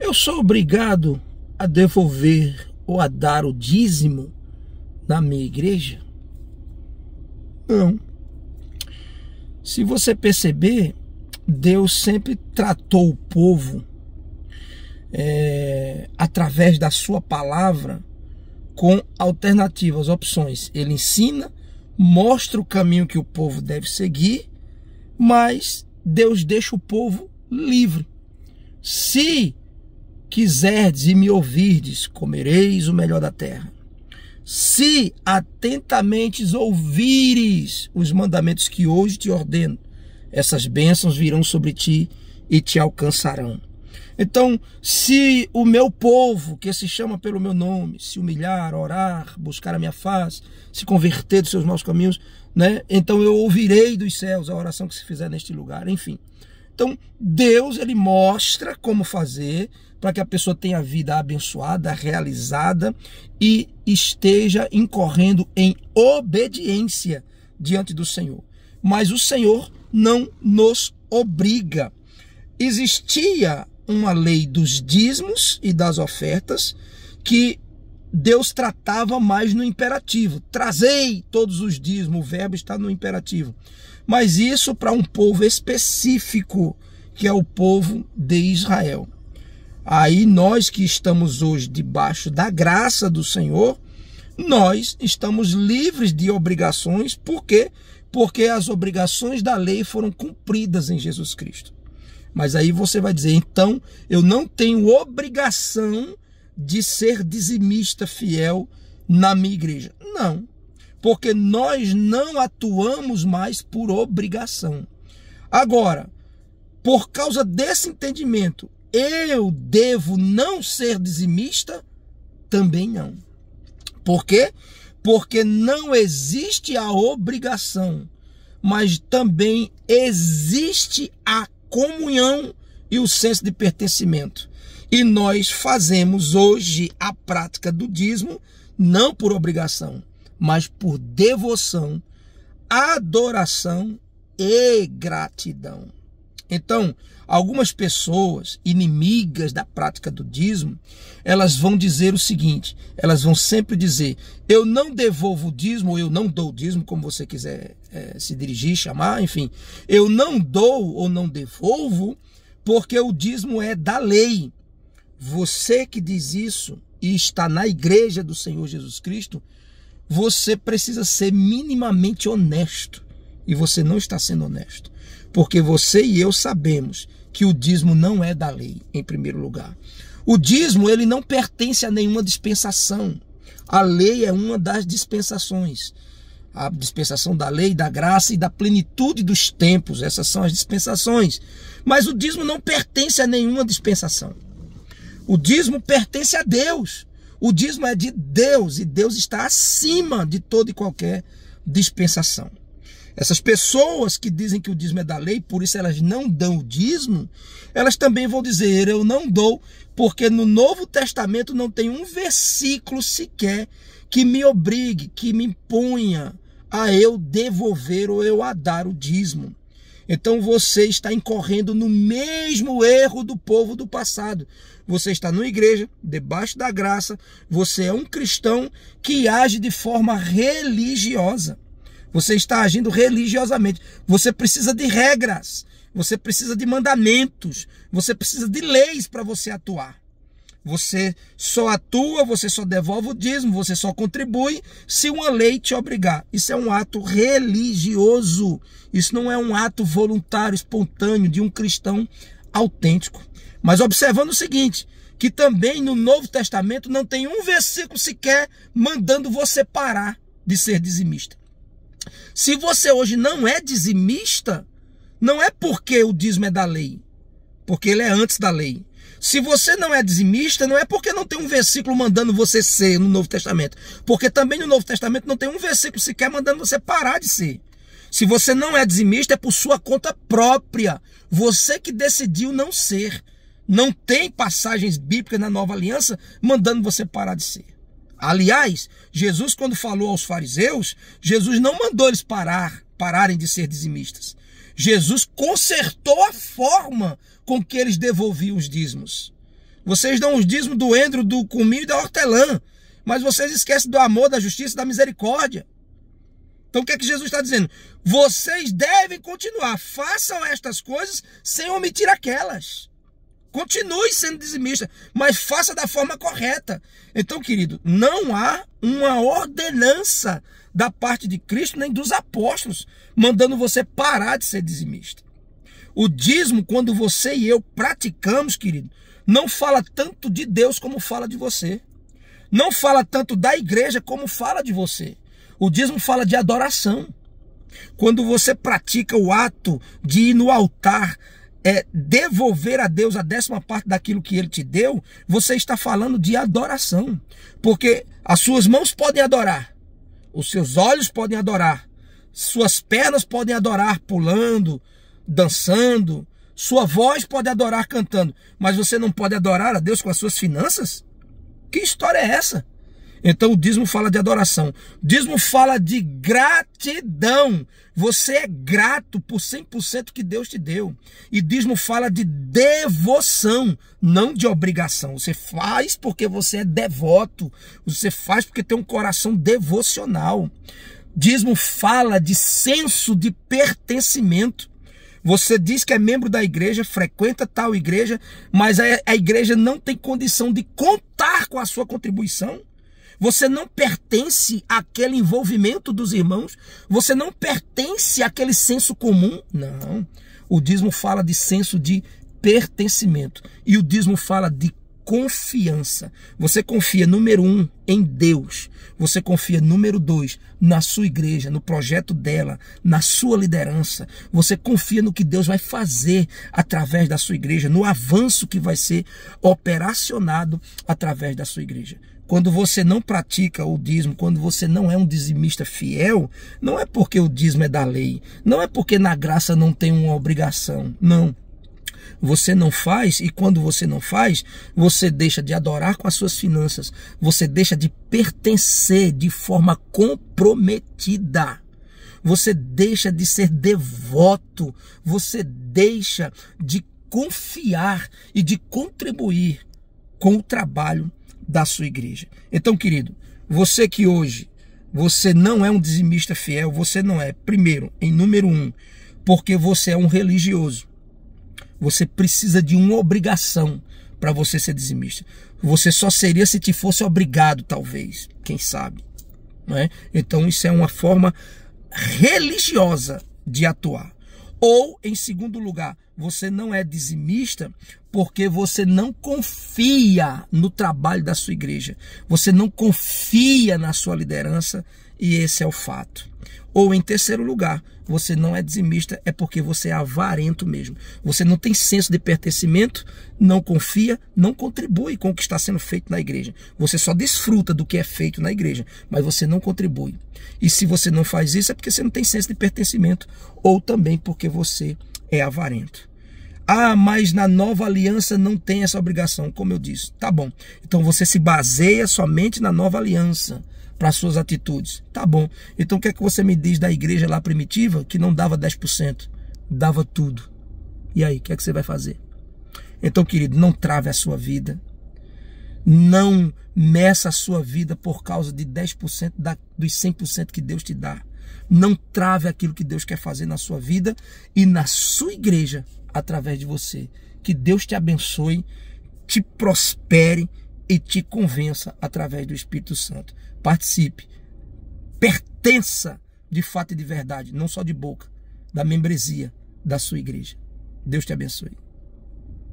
Eu sou obrigado a devolver ou a dar o dízimo na minha igreja? Não. Se você perceber, Deus sempre tratou o povo através da sua palavra com alternativas, opções. Ele ensina, mostra o caminho que o povo deve seguir, mas Deus deixa o povo livre. Se quiserdes e me ouvirdes, comereis o melhor da terra. Se atentamente ouvires os mandamentos que hoje te ordeno, essas bênçãos virão sobre ti e te alcançarão. Então, se o meu povo, que se chama pelo meu nome, se humilhar, orar, buscar a minha face, se converter dos seus maus caminhos, então eu ouvirei dos céus a oração que se fizer neste lugar, enfim. Então, Deus, ele mostra como fazer para que a pessoa tenha a vida abençoada, realizada e esteja incorrendo em obediência diante do Senhor. Mas o Senhor não nos obriga. Existia uma lei dos dízimos e das ofertas que Deus tratava mais no imperativo. Trazei todos os dízimos, o verbo está no imperativo. Mas isso para um povo específico, que é o povo de Israel. Aí nós que estamos hoje debaixo da graça do Senhor, nós estamos livres de obrigações. Por quê? Porque as obrigações da lei foram cumpridas em Jesus Cristo. Mas aí você vai dizer, então eu não tenho obrigação de ser dizimista fiel na minha igreja. Não, porque nós não atuamos mais por obrigação. Agora, por causa desse entendimento, eu devo não ser dizimista? Também não. Por quê? Porque não existe a obrigação, mas também existe a comunhão e o senso de pertencimento. E nós fazemos hoje a prática do dízimo não por obrigação, mas por devoção, adoração e gratidão. Então, algumas pessoas inimigas da prática do dízimo, elas vão dizer o seguinte, elas vão sempre dizer, eu não devolvo o dízimo, ou eu não dou o dízimo, como você quiser se dirigir, chamar, enfim. Eu não dou ou não devolvo porque o dízimo é da lei. Você que diz isso e está na igreja do Senhor Jesus Cristo, você precisa ser minimamente honesto. E você não está sendo honesto. Porque você e eu sabemos que o dízimo não é da lei, em primeiro lugar. O dízimo, ele não pertence a nenhuma dispensação. A lei é uma das dispensações. A dispensação da lei, da graça e da plenitude dos tempos. Essas são as dispensações. Mas o dízimo não pertence a nenhuma dispensação. O dízimo pertence a Deus. O dízimo é de Deus e Deus está acima de toda e qualquer dispensação. Essas pessoas que dizem que o dízimo é da lei, por isso elas não dão o dízimo, elas também vão dizer, eu não dou, porque no Novo Testamento não tem um versículo sequer que me obrigue, que me imponha a eu devolver ou eu a dar o dízimo. Então você está incorrendo no mesmo erro do povo do passado. Você está numa igreja, debaixo da graça, você é um cristão que age de forma religiosa. Você está agindo religiosamente. Você precisa de regras, você precisa de mandamentos, você precisa de leis para você atuar. Você só atua, você só devolve o dízimo, você só contribui se uma lei te obrigar. Isso é um ato religioso. Isso não é um ato voluntário, espontâneo de um cristão autêntico. Mas observando o seguinte, que também no Novo Testamento não tem um versículo sequer mandando você parar de ser dizimista. Se você hoje não é dizimista, não é porque o dízimo é da lei, porque ele é antes da lei. Se você não é dizimista, não é porque não tem um versículo mandando você ser no Novo Testamento, porque também no Novo Testamento não tem um versículo sequer mandando você parar de ser. Se você não é dizimista, é por sua conta própria. Você que decidiu não ser. Não tem passagens bíblicas na Nova Aliança mandando você parar de ser. Aliás, Jesus, quando falou aos fariseus, Jesus não mandou eles pararem de ser dizimistas. Jesus consertou a forma com que eles devolviam os dízimos. Vocês dão os dízimos do endro, do cominho e da hortelã. Mas vocês esquecem do amor, da justiça e da misericórdia. Então o que é que Jesus está dizendo? Vocês devem continuar. Façam estas coisas sem omitir aquelas. Continue sendo dizimista, mas faça da forma correta. Então, querido, não há uma ordenança da parte de Cristo nem dos apóstolos mandando você parar de ser dizimista. O dízimo, quando você e eu praticamos, querido, não fala tanto de Deus como fala de você. Não fala tanto da igreja como fala de você. O dízimo fala de adoração. Quando você pratica o ato de ir no altar, devolver a Deus a 10ª parte daquilo que Ele te deu, você está falando de adoração. Porque as suas mãos podem adorar, os seus olhos podem adorar, suas pernas podem adorar pulando, dançando, sua voz pode adorar cantando, mas você não pode adorar a Deus com as suas finanças? Que história é essa? Então o dízimo fala de adoração. O dízimo fala de gratidão. Você é grato por 100% que Deus te deu. E dízimo fala de devoção, não de obrigação. Você faz porque você é devoto. Você faz porque tem um coração devocional. Dízimo fala de senso de pertencimento. Você diz que é membro da igreja, frequenta tal igreja, mas a igreja não tem condição de contar com a sua contribuição. Você não pertence àquele envolvimento dos irmãos. Você não pertence àquele senso comum. Não. O dízimo fala de senso de pertencimento. E o dízimo fala de confiança. Você confia, número 1, em Deus. Você confia, número 2, na sua igreja, no projeto dela, na sua liderança. Você confia no que Deus vai fazer através da sua igreja, no avanço que vai ser operacionado através da sua igreja. Quando você não pratica o dízimo, quando você não é um dizimista fiel, não é porque o dízimo é da lei, não é porque na graça não tem uma obrigação, não. Você não faz, e quando você não faz, você deixa de adorar com as suas finanças, você deixa de pertencer de forma comprometida, você deixa de ser devoto, você deixa de confiar e de contribuir com o trabalho da sua igreja. Então, querido, você que hoje, você não é um dizimista fiel, você não é, primeiro, em número 1, porque você é um religioso. Você precisa de uma obrigação para você ser dizimista. Você só seria se te fosse obrigado, talvez, quem sabe, não é? Então isso é uma forma religiosa de atuar. Ou, em segundo lugar, você não é dizimista porque você não confia no trabalho da sua igreja. Você não confia na sua liderança e esse é o fato. Ou, em terceiro lugar, você não é dizimista é porque você é avarento mesmo. Você não tem senso de pertencimento, não confia, não contribui com o que está sendo feito na igreja. Você só desfruta do que é feito na igreja, mas você não contribui. E se você não faz isso é porque você não tem senso de pertencimento ou também porque você é avarento. Ah, mas na nova aliança não tem essa obrigação, como eu disse. Tá bom. Então você se baseia somente na nova aliança para as suas atitudes. Tá bom. Então o que é que você me diz da igreja lá primitiva que não dava 10%? Dava tudo. E aí, o que é que você vai fazer? Então, querido, não trave a sua vida. Não meça a sua vida por causa de 10% dos 100% que Deus te dá. Não trave aquilo que Deus quer fazer na sua vida e na sua igreja através de você. Que Deus te abençoe, te prospere e te convença através do Espírito Santo. Participe, pertença de fato e de verdade, não só de boca, da membresia da sua igreja. Deus te abençoe.